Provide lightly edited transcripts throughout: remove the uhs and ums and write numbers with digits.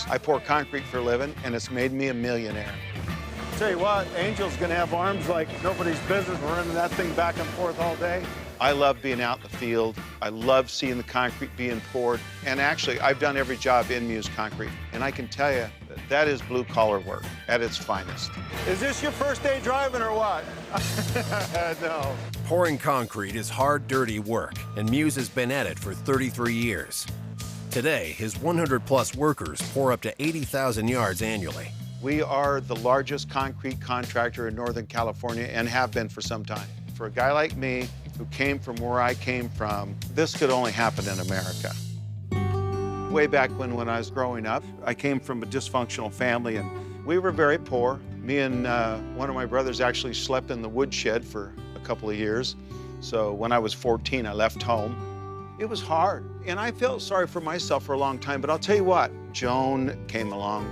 I pour concrete for a living, and it's made me a millionaire. Tell you what, Angel's gonna have arms like nobody's business, running that thing back and forth all day. I love being out in the field. I love seeing the concrete being poured. And actually, I've done every job in Muse Concrete, and I can tell you that is blue-collar work at its finest. Is this your first day driving or what? No. Pouring concrete is hard, dirty work, and Muse has been at it for 33 years. Today, his 100-plus workers pour up to 80,000 yards annually. We are the largest concrete contractor in Northern California and have been for some time. For a guy like me, who came from where I came from, this could only happen in America. Way back when I was growing up, I came from a dysfunctional family, and we were very poor. Me and one of my brothers actually slept in the woodshed for a couple of years. So when I was 14, I left home. It was hard, and I felt sorry for myself for a long time, but I'll tell you what, Joan came along,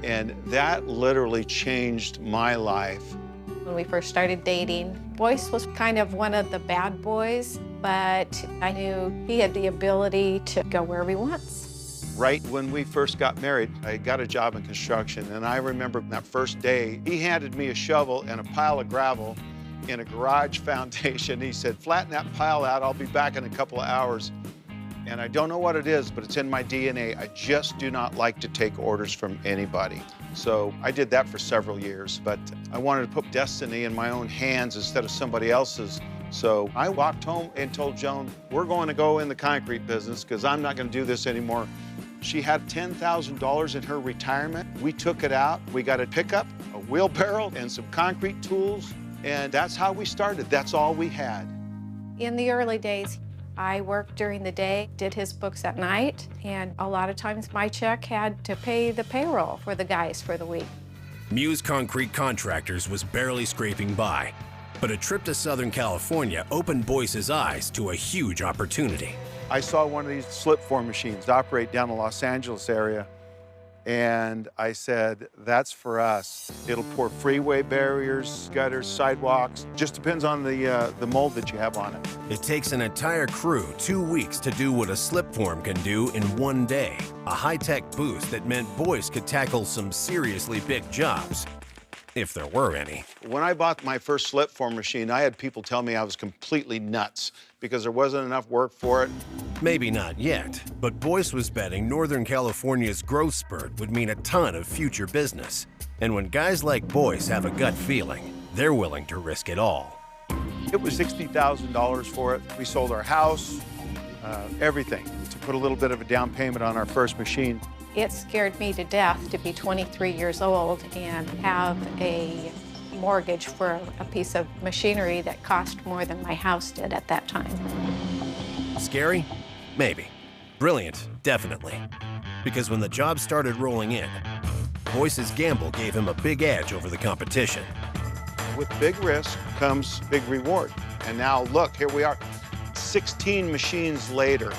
and that literally changed my life. When we first started dating, Boyce was kind of one of the bad boys, but I knew he had the ability to go wherever he wants. Right when we first got married, I got a job in construction, and I remember that first day, he handed me a shovel and a pile of gravel in a garage foundation. He said, "Flatten that pile out, I'll be back in a couple of hours." And I don't know what it is, but it's in my DNA. I just do not like to take orders from anybody. So I did that for several years, but I wanted to put destiny in my own hands instead of somebody else's. So I walked home and told Joan, we're going to go in the concrete business because I'm not going to do this anymore. She had $10,000 in her retirement. We took it out. We got a pickup, a wheelbarrow, and some concrete tools, and that's how we started. That's all we had. In the early days, I worked during the day, did his books at night, and a lot of times my check had to pay the payroll for the guys for the week. Muse Concrete Contractors was barely scraping by, but a trip to Southern California opened Boyce's eyes to a huge opportunity. I saw one of these slip form machines operate down the Los Angeles area, and I said, that's for us. It'll pour freeway barriers, gutters, sidewalks. Just depends on the mold that you have on it. It takes an entire crew 2 weeks to do what a slip form can do in 1 day. A high-tech boost that meant Boyce could tackle some seriously big jobs, if there were any. When I bought my first slip form machine, I had people tell me I was completely nuts because there wasn't enough work for it. Maybe not yet, but Boyce was betting Northern California's growth spurt would mean a ton of future business. And when guys like Boyce have a gut feeling, they're willing to risk it all. It was $60,000 for it. We sold our house, everything, to put a little bit of a down payment on our first machine. It scared me to death to be 23 years old and have a mortgage for a piece of machinery that cost more than my house did at that time. Scary? Maybe. Brilliant? Definitely. Because when the job started rolling in, Boyce's gamble gave him a big edge over the competition. With big risk comes big reward. And now, look, here we are, 16 machines later.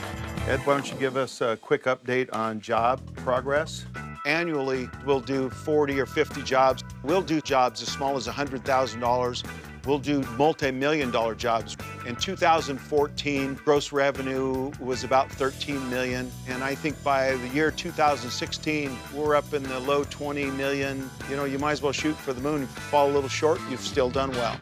Ed, why don't you give us a quick update on job progress? Annually, we'll do 40 or 50 jobs. We'll do jobs as small as $100,000. We'll do multi-million-dollar jobs. In 2014, gross revenue was about $13 million. And I think by the year 2016, we're up in the low 20 million. You know, you might as well shoot for the moon. If you fall a little short, you've still done well.